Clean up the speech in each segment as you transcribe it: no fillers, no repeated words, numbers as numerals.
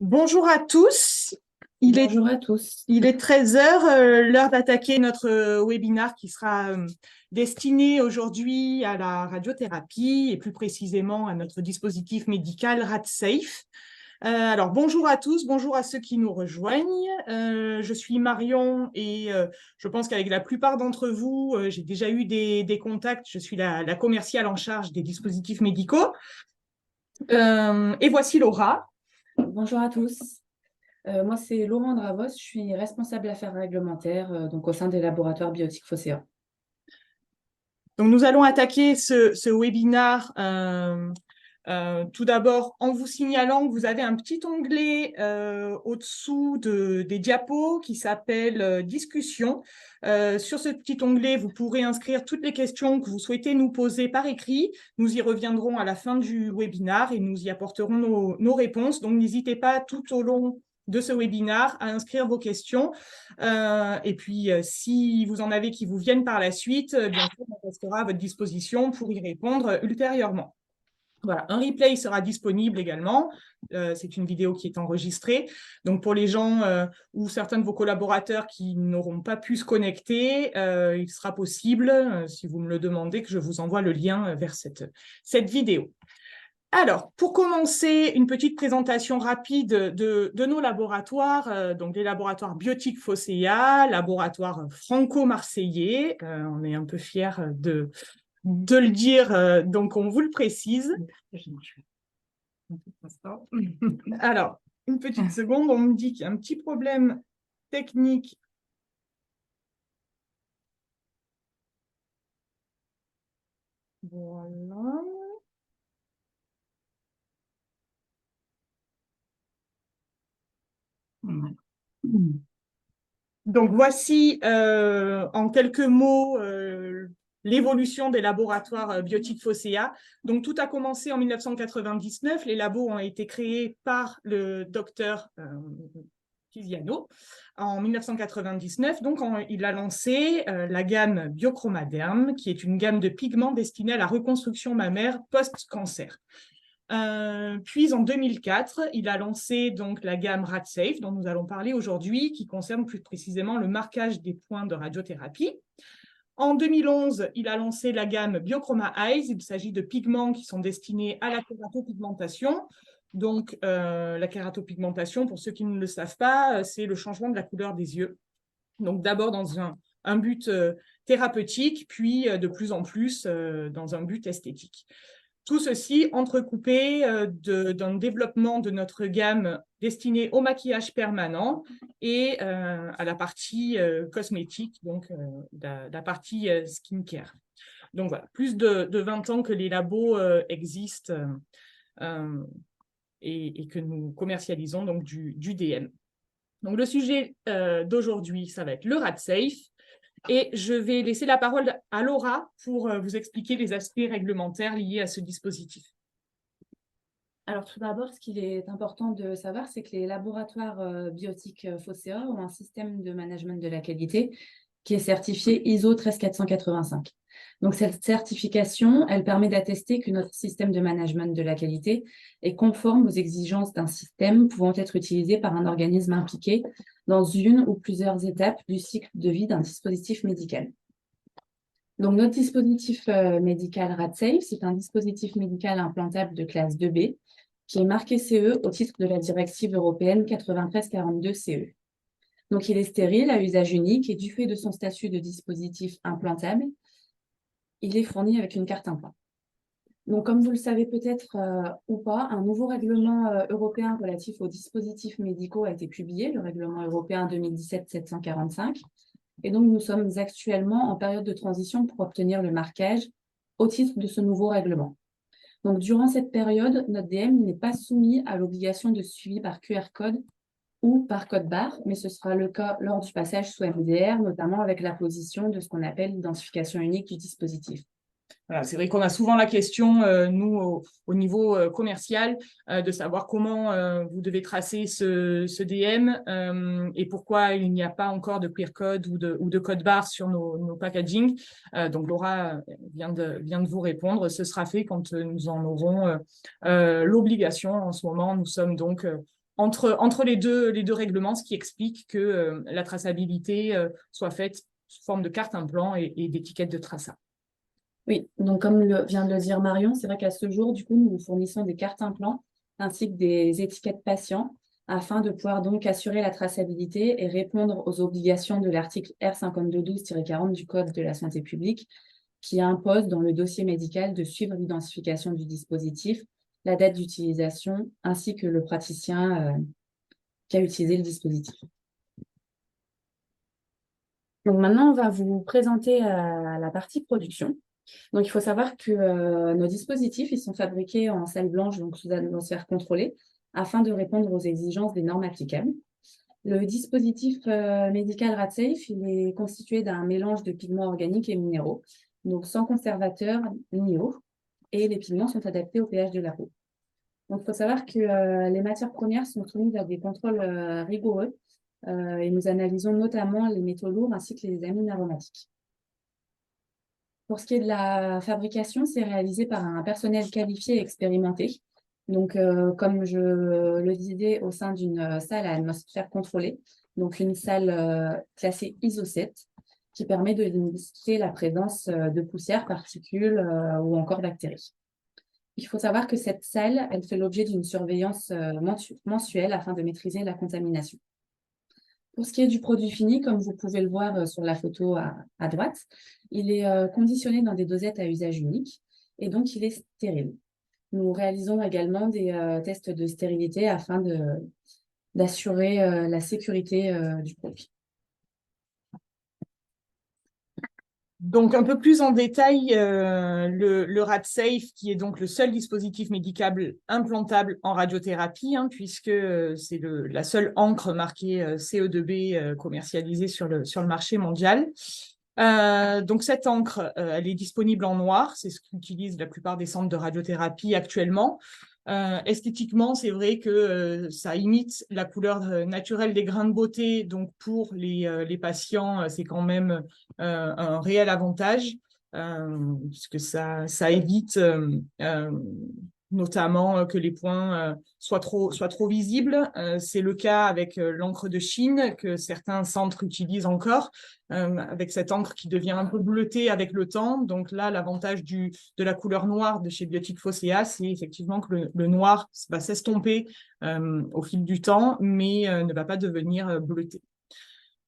Bonjour à tous. Il est, Bonjour à tous. il est 13 heures, l'heure d'attaquer notre webinaire qui sera destiné aujourd'hui à la radiothérapie et plus précisément à notre dispositif médical RadSafe. Alors, bonjour à tous, bonjour à ceux qui nous rejoignent. Je suis Marion et je pense qu'avec la plupart d'entre vous, j'ai déjà eu des contacts. Je suis la commerciale en charge des dispositifs médicaux. Et voici Laura. Bonjour à tous. Moi, c'est Laurent Dravos. Je suis responsable affaires réglementaires donc au sein des laboratoires biotiques Focea. Donc, nous allons attaquer ce webinaire tout d'abord en vous signalant que vous avez un petit onglet au-dessous des diapos qui s'appelle Discussion. Sur ce petit onglet, vous pourrez inscrire toutes les questions que vous souhaitez nous poser par écrit. Nous y reviendrons à la fin du webinaire et nous y apporterons nos réponses. Donc, n'hésitez pas tout au long de ce webinaire à inscrire vos questions. Et puis, si vous en avez qui vous viennent par la suite, bien sûr, on restera à votre disposition pour y répondre ultérieurement. Voilà, un replay sera disponible également. C'est une vidéo qui est enregistrée. Donc, pour les gens ou certains de vos collaborateurs qui n'auront pas pu se connecter, il sera possible, si vous me le demandez, que je vous envoie le lien vers cette vidéo. Alors, pour commencer, une petite présentation rapide de nos laboratoires. Donc, les laboratoires biotiques Focea, laboratoire franco-marseillais. On est un peu fiers de le dire, donc on vous le précise. Alors, une petite seconde, on me dit qu'il y a un petit problème technique. Voilà. Donc, voici en quelques mots l'évolution des laboratoires biotiques Focea. Donc, tout a commencé en 1999. Les labos ont été créés par le docteur Tiziano en 1999. Donc, il a lancé la gamme Biochromaderm, qui est une gamme de pigments destinée à la reconstruction mammaire post-cancer. Puis en 2004, il a lancé donc la gamme RadSafe, dont nous allons parler aujourd'hui, qui concerne plus précisément le marquage des points de radiothérapie. En 2011, il a lancé la gamme Biochroma Eyes. Il s'agit de pigments qui sont destinés à la kératopigmentation. Donc, la kératopigmentation, pour ceux qui ne le savent pas, c'est le changement de la couleur des yeux. Donc, d'abord dans un but thérapeutique, puis de plus en plus dans un but esthétique. Tout ceci entrecoupé d'un développement de notre gamme destinée au maquillage permanent et à la partie cosmétique, donc la partie skincare. Donc voilà, plus de 20 ans que les labos existent et que nous commercialisons donc du DM. Donc le sujet d'aujourd'hui, ça va être le RadSafe. Et je vais laisser la parole à Laura pour vous expliquer les aspects réglementaires liés à ce dispositif. Alors tout d'abord, ce qu'il est important de savoir, c'est que les laboratoires biotiques Focea ont un système de management de la qualité qui est certifié ISO 13485. Donc cette certification, elle permet d'attester que notre système de management de la qualité est conforme aux exigences d'un système pouvant être utilisé par un organisme impliqué dans une ou plusieurs étapes du cycle de vie d'un dispositif médical. Donc notre dispositif médical RadSafe, c'est un dispositif médical implantable de classe 2B qui est marqué CE au titre de la directive européenne 9342 CE. Donc, il est stérile à usage unique et du fait de son statut de dispositif implantable, il est fourni avec une carte implant. Donc, comme vous le savez peut-être ou pas, un nouveau règlement européen relatif aux dispositifs médicaux a été publié, le règlement européen 2017-745. Et donc, nous sommes actuellement en période de transition pour obtenir le marquage au titre de ce nouveau règlement. Donc, durant cette période, notre DM n'est pas soumis à l'obligation de suivi par QR code ou par code barre, mais ce sera le cas lors du passage sous MDR, notamment avec la position de ce qu'on appelle l'identification unique du dispositif. Voilà, c'est vrai qu'on a souvent la question, nous, au niveau commercial, de savoir comment vous devez tracer ce DM et pourquoi il n'y a pas encore de QR code ou de code barre sur nos packaging. Donc, Laura vient de vous répondre. Ce sera fait quand nous en aurons l'obligation. En ce moment, nous sommes donc entre les deux règlements, ce qui explique que la traçabilité soit faite sous forme de carte implant et d'étiquette de traçat. Oui, donc comme vient de le dire Marion, c'est vrai qu'à ce jour, du coup, nous fournissons des cartes implants ainsi que des étiquettes patients afin de pouvoir donc assurer la traçabilité et répondre aux obligations de l'article R5212-40 du Code de la santé publique qui impose dans le dossier médical de suivre l'identification du dispositif, la date d'utilisation ainsi que le praticien qui a utilisé le dispositif. Donc maintenant, on va vous présenter la partie production. Donc, il faut savoir que nos dispositifs, ils sont fabriqués en salle blanche, donc sous atmosphère contrôlée, afin de répondre aux exigences des normes applicables. Le dispositif médical RadSafe, il est constitué d'un mélange de pigments organiques et minéraux, donc sans conservateur ni eau, et les pigments sont adaptés au pH de la peau. Donc, il faut savoir que les matières premières sont soumises à des contrôles rigoureux et nous analysons notamment les métaux lourds ainsi que les amines aromatiques. Pour ce qui est de la fabrication, c'est réalisé par un personnel qualifié et expérimenté. Donc, comme je le disais, au sein d'une salle à atmosphère contrôlée, donc une salle classée ISO 7, qui permet de limiter la présence de poussière, particules ou encore bactéries. Il faut savoir que cette salle, elle fait l'objet d'une surveillance mensuelle afin de maîtriser la contamination. Pour ce qui est du produit fini, comme vous pouvez le voir sur la photo à droite, il est conditionné dans des dosettes à usage unique et donc il est stérile. Nous réalisons également des tests de stérilité afin d'assurer la sécurité du produit. Donc, un peu plus en détail, le RadSafe, qui est donc le seul dispositif médical implantable en radiothérapie, hein, puisque c'est la seule encre marquée CE2B commercialisée sur le marché mondial. Donc, cette encre, elle est disponible en noir, c'est ce qu'utilisent la plupart des centres de radiothérapie actuellement. Esthétiquement, c'est vrai que ça imite la couleur naturelle des grains de beauté. Donc, pour les patients, c'est quand même un réel avantage, puisque ça évite notamment que les points soient trop visibles. C'est le cas avec l'encre de Chine que certains centres utilisent encore, avec cette encre qui devient un peu bleutée avec le temps. Donc là, l'avantage de la couleur noire de chez Biotique Phocéa, c'est effectivement que le noir va s'estomper au fil du temps, mais ne va pas devenir bleuté.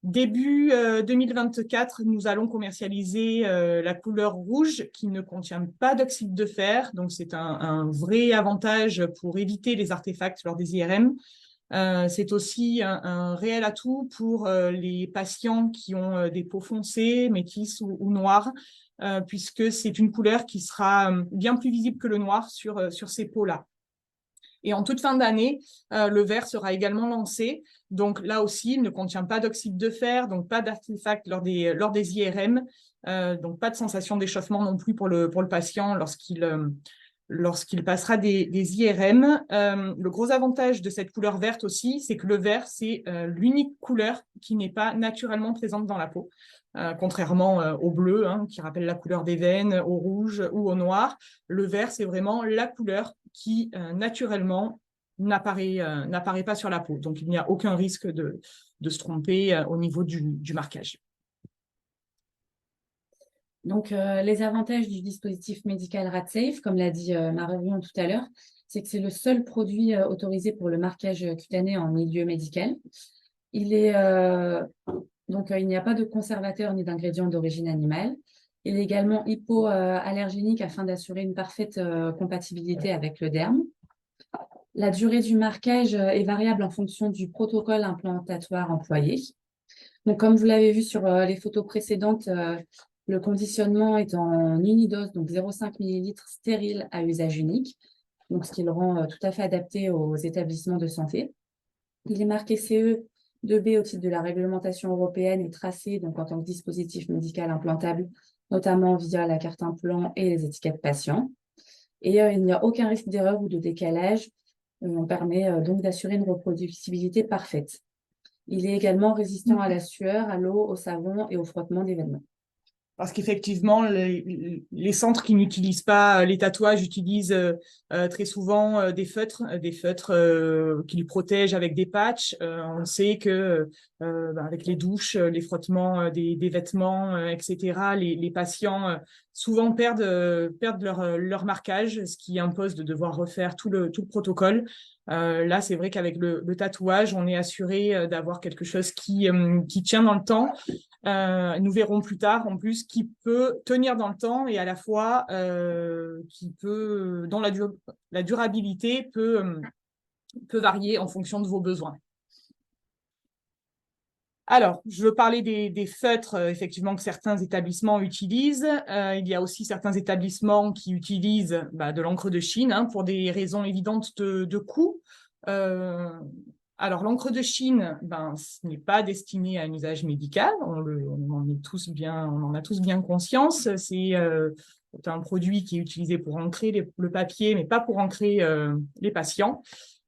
Début 2024, nous allons commercialiser la couleur rouge qui ne contient pas d'oxyde de fer. Donc, c'est un vrai avantage pour éviter les artefacts lors des IRM. C'est aussi un réel atout pour les patients qui ont des peaux foncées, métisses ou noires, puisque c'est une couleur qui sera bien plus visible que le noir sur ces peaux-là. Et en toute fin d'année, le vert sera également lancé. Donc là aussi, il ne contient pas d'oxyde de fer, donc pas d'artefact lors des IRM, donc pas de sensation d'échauffement non plus pour le patient lorsqu'il passera des IRM. Le gros avantage de cette couleur verte aussi, c'est que le vert, c'est l'unique couleur qui n'est pas naturellement présente dans la peau. Contrairement au bleu, hein, qui rappelle la couleur des veines, au rouge ou au noir. Le vert, c'est vraiment la couleur qui, naturellement, n'apparaît pas sur la peau. Donc, il n'y a aucun risque de se tromper au niveau du marquage. Donc, les avantages du dispositif médical RadSafe, comme l'a dit Marion tout à l'heure, c'est que c'est le seul produit autorisé pour le marquage cutané en milieu médical. Il n'y a pas de conservateur ni d'ingrédients d'origine animale. Il est également hypoallergénique afin d'assurer une parfaite compatibilité avec le derme. La durée du marquage est variable en fonction du protocole implantatoire employé. Donc, comme vous l'avez vu sur les photos précédentes, le conditionnement est en unidose, donc 0,5 ml stérile à usage unique, donc ce qui le rend tout à fait adapté aux établissements de santé. Il est marqué CE2B au titre de la réglementation européenne et tracé donc, en tant que dispositif médical implantable, notamment via la carte implant et les étiquettes patients. Et il n'y a aucun risque d'erreur ou de décalage. On permet donc d'assurer une reproductibilité parfaite. Il est également résistant à la sueur, à l'eau, au savon et au frottement d'événements. Parce qu'effectivement, les centres qui n'utilisent pas les tatouages utilisent très souvent des feutres qui les protègent avec des patchs. On sait que avec les douches, les frottements des vêtements, etc., les patients souvent perdent leur marquage, ce qui impose de devoir refaire tout le protocole. Là, c'est vrai qu'avec le tatouage, on est assuré d'avoir quelque chose qui tient dans le temps. Nous verrons plus tard, en plus, qui peut tenir dans le temps et à la fois dont la durabilité peut varier en fonction de vos besoins. Alors, je veux parler des feutres, effectivement, que certains établissements utilisent. Il y a aussi certains établissements qui utilisent de l'encre de Chine pour des raisons évidentes de coût. Alors, l'encre de Chine, ce n'est pas destiné à un usage médical. On en a tous bien conscience. C'est un produit qui est utilisé pour ancrer le papier, mais pas pour ancrer les patients.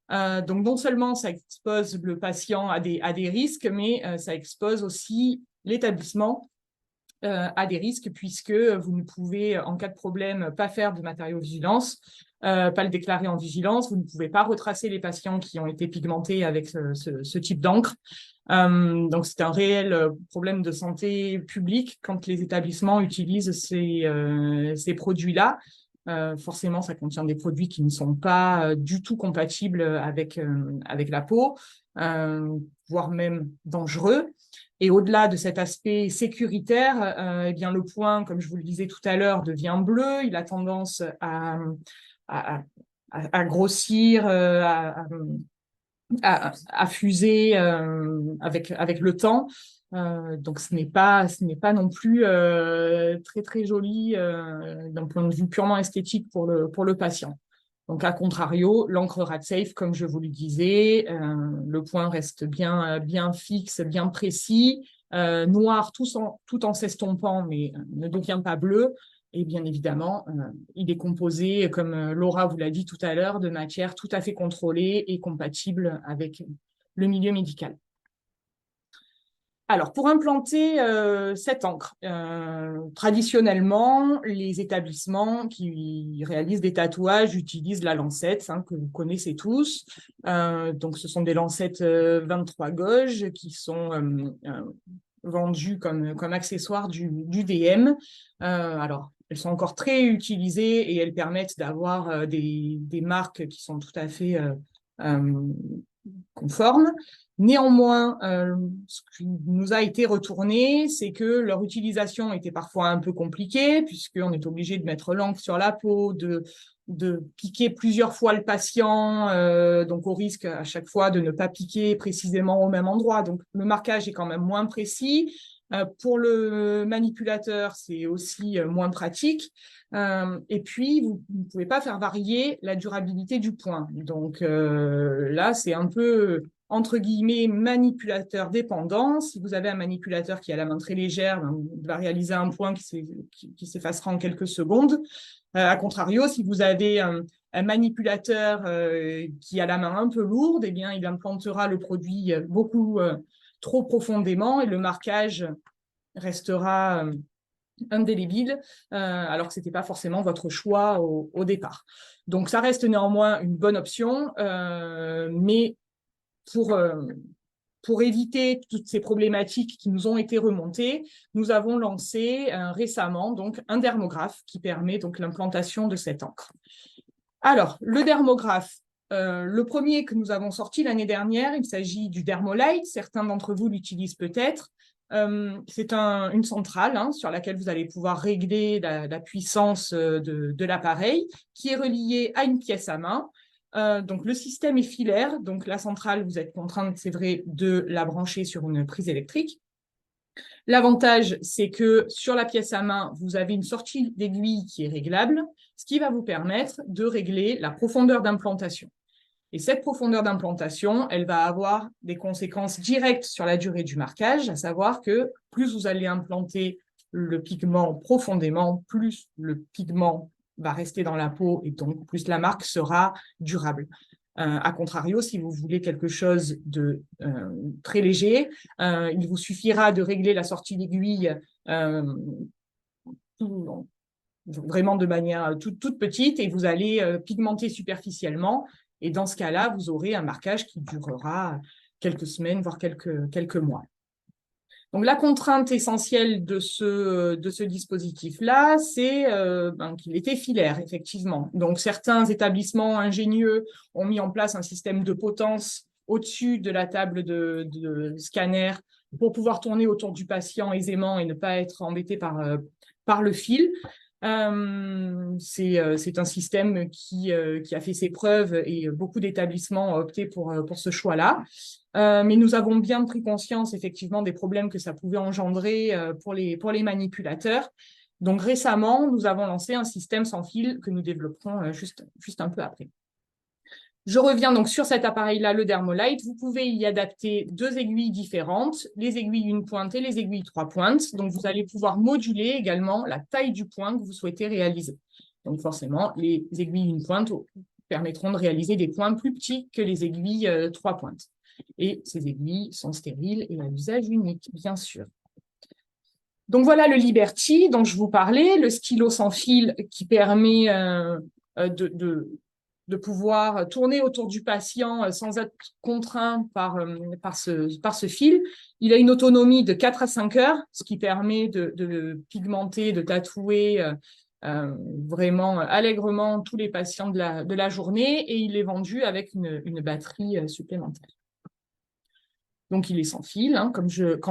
Donc, non seulement ça expose le patient à des risques, mais ça expose aussi l'établissement à des risques puisque vous ne pouvez, en cas de problème, pas faire de matériaux-vigilance, pas le déclarer en vigilance. Vous ne pouvez pas retracer les patients qui ont été pigmentés avec ce type d'encre. Donc, c'est un réel problème de santé publique quand les établissements utilisent ces produits-là. Forcément, ça contient des produits qui ne sont pas du tout compatibles avec la peau, voire même dangereux. Et au-delà de cet aspect sécuritaire, eh bien, le point, comme je vous le disais tout à l'heure, devient bleu. Il a tendance à grossir, à fuser avec le temps. Donc, ce n'est pas non plus très, très joli d'un point de vue purement esthétique pour le patient. Donc, à contrario, l'encre RadSafe, comme je vous le disais, le point reste bien fixe, bien précis, noir tout en s'estompant, mais ne devient pas bleu. Et bien évidemment, il est composé, comme Laura vous l'a dit tout à l'heure, de matières tout à fait contrôlées et compatibles avec le milieu médical. Alors, pour implanter cette encre, traditionnellement, les établissements qui réalisent des tatouages utilisent la lancette, que vous connaissez tous. Donc, ce sont des lancettes 23 gauges qui sont vendues comme accessoires du DM. Alors, elles sont encore très utilisées et elles permettent d'avoir des marques qui sont tout à fait conformes. Néanmoins, ce qui nous a été retourné, c'est que leur utilisation était parfois un peu compliquée, puisqu'on est obligé de mettre l'encre sur la peau, de piquer plusieurs fois le patient, donc au risque à chaque fois de ne pas piquer précisément au même endroit. Donc, le marquage est quand même moins précis. Pour le manipulateur, c'est aussi moins pratique. Et puis, vous ne pouvez pas faire varier la durabilité du point. Donc là, c'est un peu, entre guillemets, manipulateur dépendant. Si vous avez un manipulateur qui a la main très légère, il va réaliser un point qui s'effacera en quelques secondes. A contrario, si vous avez un manipulateur qui a la main un peu lourde, eh bien, il implantera le produit beaucoup trop profondément et le marquage restera indélébile, alors que ce n'était pas forcément votre choix au départ. Donc, ça reste néanmoins une bonne option, mais pour éviter toutes ces problématiques qui nous ont été remontées, nous avons lancé récemment donc, un dermographe qui permet donc l'implantation de cette encre. Alors, le dermographe, le premier que nous avons sorti l'année dernière, il s'agit du Dermolite. Certains d'entre vous l'utilisent peut-être. C'est une centrale sur laquelle vous allez pouvoir régler la puissance de l'appareil qui est reliée à une pièce à main. Donc, le système est filaire. Donc, la centrale, vous êtes contrainte, c'est vrai, de la brancher sur une prise électrique. L'avantage, c'est que sur la pièce à main, vous avez une sortie d'aiguille qui est réglable, ce qui va vous permettre de régler la profondeur d'implantation. Et cette profondeur d'implantation, elle va avoir des conséquences directes sur la durée du marquage, à savoir que plus vous allez implanter le pigment profondément, plus le pigment va rester dans la peau et donc plus la marque sera durable. A contrario, si vous voulez quelque chose de très léger, il vous suffira de régler la sortie d'aiguille vraiment de manière toute petite, et vous allez pigmenter superficiellement. Et dans ce cas-là, vous aurez un marquage qui durera quelques semaines, voire quelques mois. Donc, la contrainte essentielle de ce dispositif-là, c'est qu'il était filaire, effectivement. Donc, certains établissements ingénieux ont mis en place un système de potence au-dessus de la table de scanner pour pouvoir tourner autour du patient aisément et ne pas être embêté par le fil. C'est un système qui a fait ses preuves et beaucoup d'établissements ont opté pour ce choix-là. Mais nous avons bien pris conscience effectivement des problèmes que ça pouvait engendrer pour les manipulateurs. Donc récemment, nous avons lancé un système sans fil que nous développerons juste un peu après. Je reviens donc sur cet appareil-là, le Dermolite. Vous pouvez y adapter 2 aiguilles différentes, les aiguilles 1 pointe et les aiguilles 3 pointes. Donc, vous allez pouvoir moduler également la taille du point que vous souhaitez réaliser. Donc, forcément, les aiguilles 1 pointe permettront de réaliser des points plus petits que les aiguilles 3 pointes. Et ces aiguilles sont stériles et à usage unique, bien sûr. Donc, voilà le Liberty dont je vous parlais, le stylo sans fil qui permet de pouvoir tourner autour du patient sans être contraint par ce fil. Il a une autonomie de 4 à 5 heures, ce qui permet de pigmenter, de tatouer vraiment allègrement tous les patients de la journée, et il est vendu avec une batterie supplémentaire. Donc, il est sans fil, hein, quand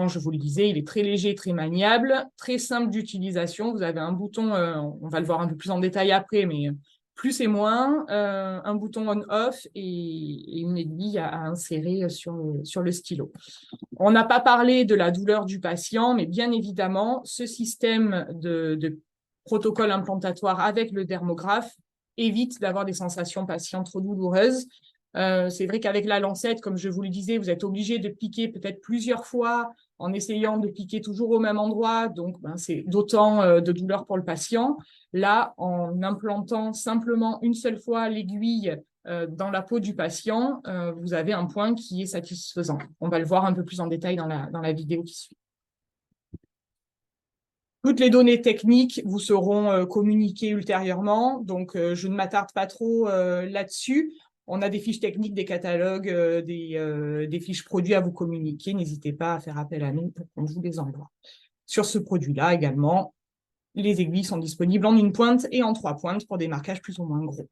je vous le disais, il est très léger, très maniable, très simple d'utilisation. Vous avez un bouton, on va le voir un peu plus en détail après, mais plus et moins, un bouton on-off et une aiguille à insérer sur le stylo. On n'a pas parlé de la douleur du patient, mais bien évidemment, ce système de protocole implantatoire avec le dermographe évite d'avoir des sensations patients trop douloureuses. C'est vrai qu'avec la lancette, comme je vous le disais, vous êtes obligé de piquer peut-être plusieurs fois en essayant de piquer toujours au même endroit. Donc, c'est d'autant de douleur pour le patient. Là, en implantant simplement une seule fois l'aiguille dans la peau du patient, vous avez un point qui est satisfaisant. On va le voir un peu plus en détail dans la vidéo qui suit. Toutes les données techniques vous seront communiquées ultérieurement, donc je ne m'attarde pas trop là-dessus. On a des fiches techniques, des catalogues, des fiches produits à vous communiquer. N'hésitez pas à faire appel à nous pour qu'on vous les envoie. Sur ce produit-là également, les aiguilles sont disponibles en 1 pointe et en 3 pointes pour des marquages plus ou moins gros.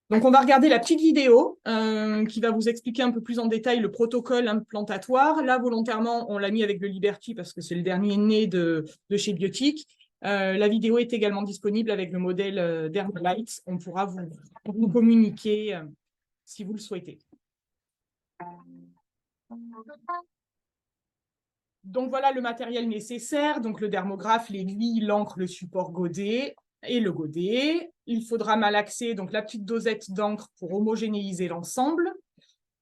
Donc, on va regarder la petite vidéo qui va vous expliquer un peu plus en détail le protocole implantatoire. Là, volontairement, on l'a mis avec le Liberty parce que c'est le dernier né de chez Biotique. La vidéo est également disponible avec le modèle Dermolite. On pourra vous communiquer si vous le souhaitez. Donc, voilà le matériel nécessaire. Donc, le dermographe, l'aiguille, l'encre, le support godet et le godet. Il faudra malaxer donc la petite dosette d'encre pour homogénéiser l'ensemble.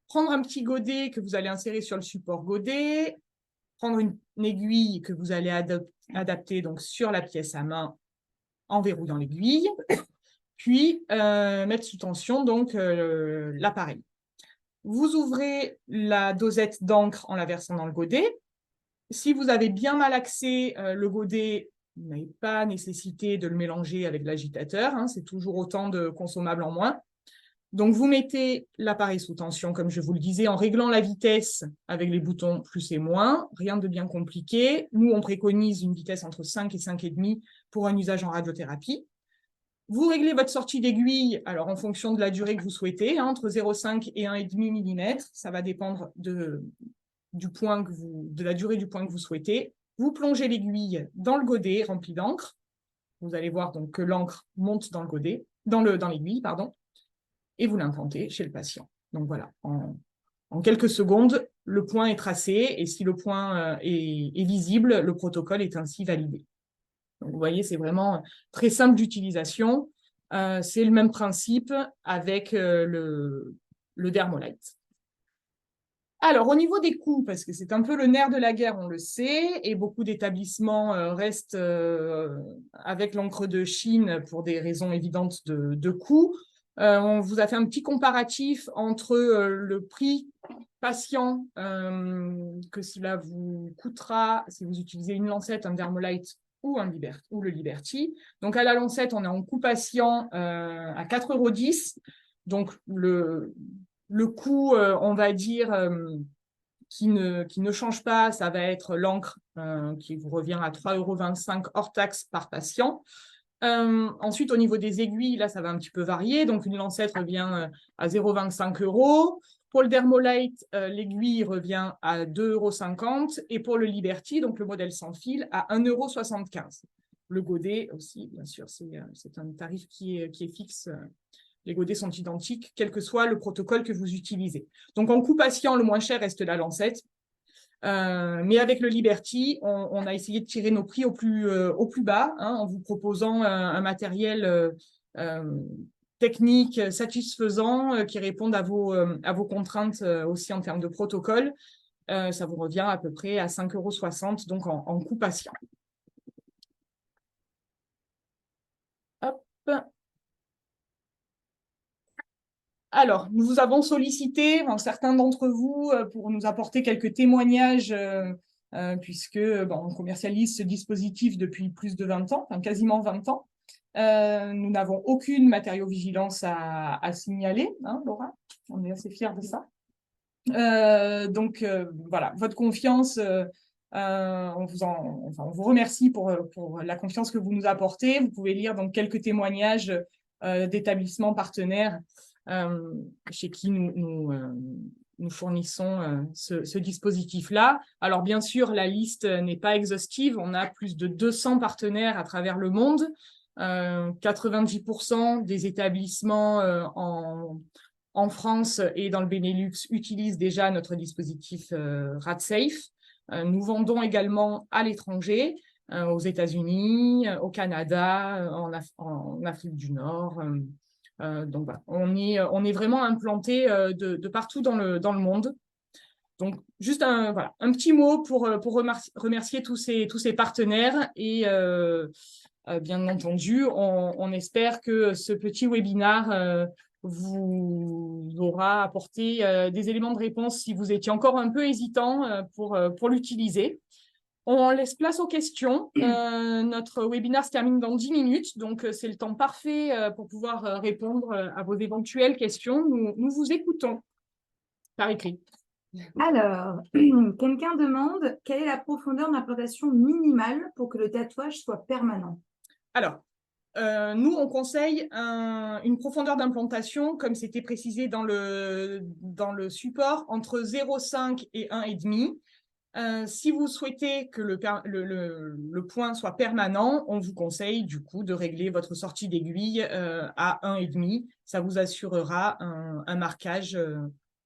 Prendre un petit godet que vous allez insérer sur le support godet. Prendre une aiguille que vous allez adapter donc sur la pièce à main en verrouillant l'aiguille. Puis, mettre sous tension donc l'appareil. Vous ouvrez la dosette d'encre en la versant dans le godet. Si vous avez bien malaxé le godet, vous n'avez pas nécessité de le mélanger avec l'agitateur, hein, c'est toujours autant de consommables en moins. Donc, vous mettez l'appareil sous tension, comme je vous le disais, en réglant la vitesse avec les boutons plus et moins, rien de bien compliqué. Nous, on préconise une vitesse entre 5 et 5,5 pour un usage en radiothérapie. Vous réglez votre sortie d'aiguille, alors en fonction de la durée que vous souhaitez, hein, entre 0,5 et 1,5 mm, ça va dépendre de la durée du point que vous souhaitez. Vous plongez l'aiguille dans le godet rempli d'encre. Vous allez voir donc que l'encre monte dans le godet, dans l'aiguille, pardon, et vous l'implantez chez le patient. Donc voilà, en quelques secondes, le point est tracé, et si le point est visible, le protocole est ainsi validé. Donc, vous voyez, c'est vraiment très simple d'utilisation. C'est le même principe avec le Dermolite. Alors, au niveau des coûts, parce que c'est un peu le nerf de la guerre, on le sait, et beaucoup d'établissements restent avec l'encre de Chine pour des raisons évidentes de coûts. On vous a fait un petit comparatif entre le prix patient que cela vous coûtera si vous utilisez une lancette, un Dermolite ou le Liberty. Donc, à la lancette, on est en coût patient à 4,10 €. Donc, le coût, on va dire, qui ne change pas, ça va être l'encre qui vous revient à 3,25 € hors taxe par patient. Ensuite, au niveau des aiguilles, là, ça va un petit peu varier. Donc, une lancette revient à 0,25 €. Pour le Dermolite, l'aiguille revient à 2,50 € et pour le Liberty, donc le modèle sans fil, à 1,75 €. Le godet aussi, bien sûr, c'est un tarif qui est fixe. Les godets sont identiques, quel que soit le protocole que vous utilisez. Donc, en coût patient, le moins cher reste la lancette. Mais avec le Liberty, on a essayé de tirer nos prix au plus bas, hein, en vous proposant un matériel technique satisfaisant qui réponde à vos contraintes aussi en termes de protocole. Ça vous revient à peu près à 5,60 €, donc en coût patient. Hop. Alors, nous vous avons sollicité, certains d'entre vous, pour nous apporter quelques témoignages, puisque on commercialise ce dispositif depuis plus de 20 ans, enfin quasiment 20 ans. Nous n'avons aucune matériaux-vigilance à signaler, hein, Laura, on est assez fiers de ça. Donc, voilà, votre confiance, on vous remercie pour la confiance que vous nous apportez. Vous pouvez lire donc quelques témoignages d'établissements partenaires chez qui nous fournissons ce dispositif-là. Alors, bien sûr, la liste n'est pas exhaustive. On a plus de 200 partenaires à travers le monde. 90% des établissements en France et dans le Benelux utilisent déjà notre dispositif RadSafe. Nous vendons également à l'étranger, aux États-Unis, au Canada, en Afrique du Nord. Donc, voilà. On est vraiment implanté de partout dans le monde. Donc, juste un petit mot pour remercier tous ces partenaires et bien entendu, on espère que ce petit webinaire vous aura apporté des éléments de réponse si vous étiez encore un peu hésitant pour l'utiliser. On laisse place aux questions. Notre webinaire se termine dans 10 minutes, donc c'est le temps parfait pour pouvoir répondre à vos éventuelles questions. Nous vous écoutons par écrit. Alors, quelqu'un demande quelle est la profondeur d'implantation minimale pour que le tatouage soit permanent? Alors, nous, on conseille une profondeur d'implantation, comme c'était précisé dans le support, entre 0,5 et 1,5. Si vous souhaitez que le point soit permanent, on vous conseille du coup de régler votre sortie d'aiguille à 1,5. Ça vous assurera un marquage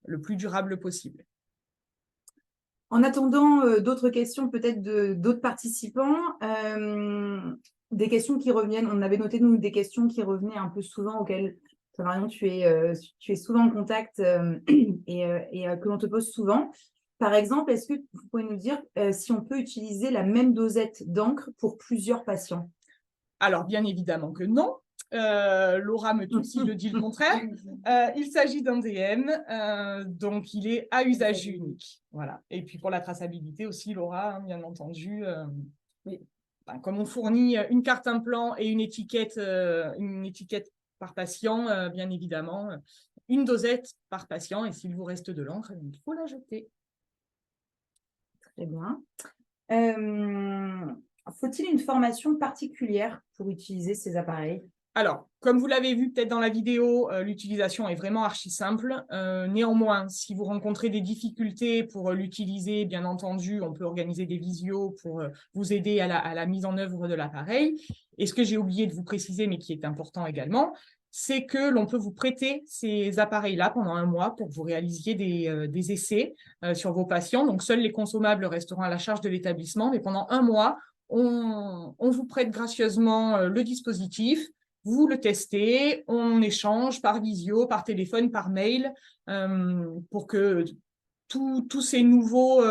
le plus durable possible. En attendant d'autres questions peut-être d'autres participants, des questions qui reviennent, on avait noté nous des questions qui revenaient un peu souvent auxquelles Marion, tu es souvent en contact et que l'on te pose souvent. Par exemple, est-ce que vous pouvez nous dire si on peut utiliser la même dosette d'encre pour plusieurs patients? Alors, bien évidemment que non. Laura me tue si je dis le contraire. Il s'agit d'un DM, donc il est à usage unique. Voilà. Et puis pour la traçabilité aussi, Laura, hein, bien entendu, oui. Comme on fournit une carte implant et une étiquette par patient, bien évidemment, une dosette par patient, et s'il vous reste de l'encre, il faut la jeter. Très bien. Faut-il une formation particulière pour utiliser ces appareils? Alors, comme vous l'avez vu peut-être dans la vidéo, l'utilisation est vraiment archi simple. Néanmoins, si vous rencontrez des difficultés pour l'utiliser, bien entendu, on peut organiser des visios pour vous aider à la mise en œuvre de l'appareil. Et ce que j'ai oublié de vous préciser, mais qui est important également, c'est que l'on peut vous prêter ces appareils-là pendant 1 mois pour que vous réalisiez des essais sur vos patients. Donc, seuls les consommables resteront à la charge de l'établissement, mais pendant 1 mois, on vous prête gracieusement le dispositif. Vous le testez, on échange par visio, par téléphone, par mail, pour que tous ces nouveaux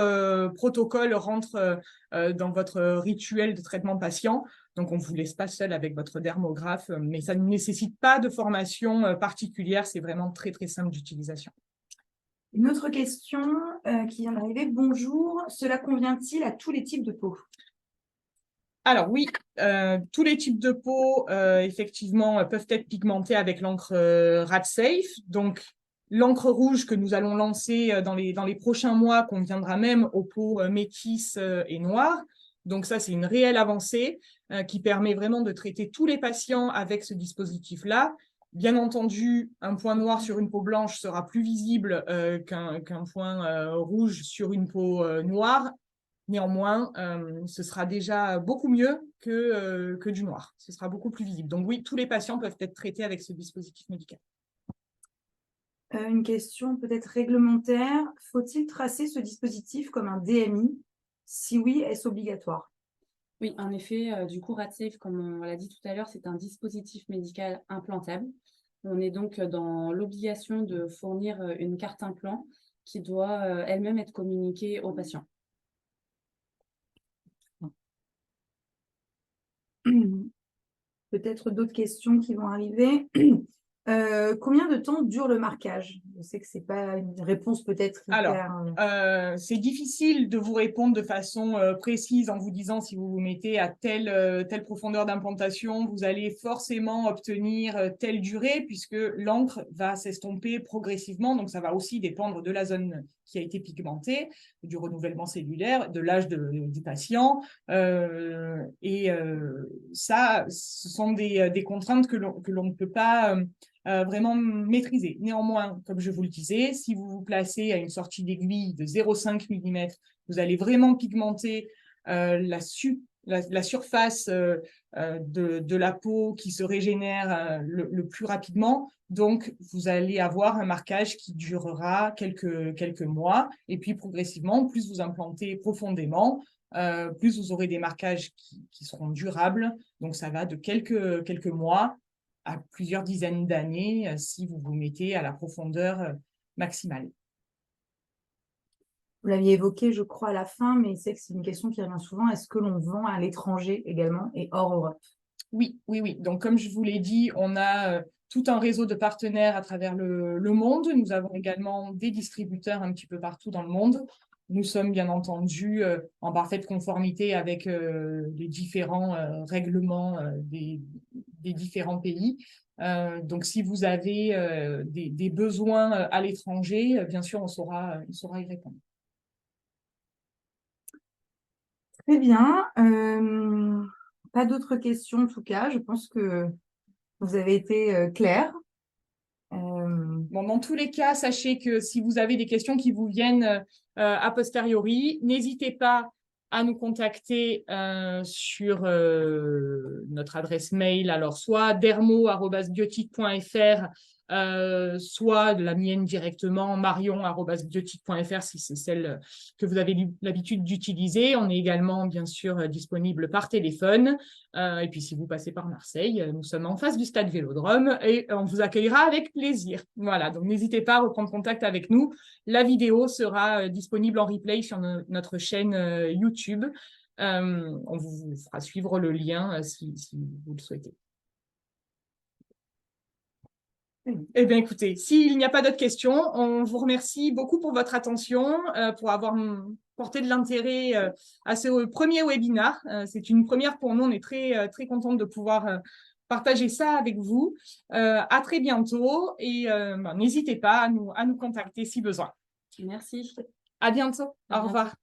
protocoles rentrent dans votre rituel de traitement patient. Donc, on ne vous laisse pas seul avec votre dermographe, mais ça ne nécessite pas de formation particulière. C'est vraiment très, très simple d'utilisation. Une autre question qui vient d'arriver. Bonjour, cela convient-il à tous les types de peau? Alors oui, tous les types de peau, effectivement, peuvent être pigmentés avec l'encre RadSafe. Donc, l'encre rouge que nous allons lancer dans les prochains mois conviendra même aux peaux métisses et noires. Donc ça, c'est une réelle avancée qui permet vraiment de traiter tous les patients avec ce dispositif-là. Bien entendu, un point noir sur une peau blanche sera plus visible qu'un point rouge sur une peau noire. Néanmoins, ce sera déjà beaucoup mieux que du noir. Ce sera beaucoup plus visible. Donc oui, tous les patients peuvent être traités avec ce dispositif médical. Une question peut-être réglementaire. Faut-il tracer ce dispositif comme un DMI? Si oui, est-ce obligatoire? Oui, en effet, du coup, RadSafe, comme on l'a dit tout à l'heure, c'est un dispositif médical implantable. On est donc dans l'obligation de fournir une carte implant qui doit elle-même être communiquée aux patients. Peut-être d'autres questions qui vont arriver. Combien de temps dure le marquage? Je sais que ce n'est pas une réponse peut-être hyper... Alors, c'est difficile de vous répondre de façon précise en vous disant si vous vous mettez à telle profondeur d'implantation, vous allez forcément obtenir telle durée puisque l'encre va s'estomper progressivement. Donc, ça va aussi dépendre de la zone qui a été pigmentée, du renouvellement cellulaire, de l'âge du patient. Ça, ce sont des contraintes que l'on ne peut pas... vraiment maîtriser. Néanmoins, comme je vous le disais, si vous vous placez à une sortie d'aiguille de 0,5 mm, vous allez vraiment pigmenter la surface de la peau qui se régénère le plus rapidement. Donc, vous allez avoir un marquage qui durera quelques mois. Et puis, progressivement, plus vous implantez profondément, plus vous aurez des marquages qui seront durables. Donc, ça va de quelques mois à plusieurs dizaines d'années si vous vous mettez à la profondeur maximale. Vous l'aviez évoqué, je crois, à la fin, mais c'est que c'est une question qui revient souvent. Est-ce que l'on vend à l'étranger également et hors Europe? Oui. Donc, comme je vous l'ai dit, on a tout un réseau de partenaires à travers le monde. Nous avons également des distributeurs un petit peu partout dans le monde. Nous sommes bien entendu en parfaite conformité avec les différents règlements des différents pays. Donc, si vous avez des besoins à l'étranger, bien sûr, on saura y répondre. Très bien. Pas d'autres questions en tout cas. Je pense que vous avez été clair. Bon, dans tous les cas, sachez que si vous avez des questions qui vous viennent a posteriori, n'hésitez pas à nous contacter sur notre adresse mail, alors soit dermo@biotique.fr, soit de la mienne directement, marion@biotique.fr si c'est celle que vous avez l'habitude d'utiliser. On est également, bien sûr, disponible par téléphone. Et puis, si vous passez par Marseille, nous sommes en face du stade Vélodrome et on vous accueillera avec plaisir. Voilà, donc n'hésitez pas à reprendre contact avec nous. La vidéo sera disponible en replay sur notre chaîne YouTube. On vous fera suivre le lien si vous le souhaitez. Eh bien, écoutez, s'il n'y a pas d'autres questions, on vous remercie beaucoup pour votre attention, pour avoir porté de l'intérêt à ce premier webinaire. C'est une première pour nous. On est très, très contente de pouvoir partager ça avec vous. À très bientôt et n'hésitez pas à nous contacter si besoin. Merci. À bientôt. Au revoir.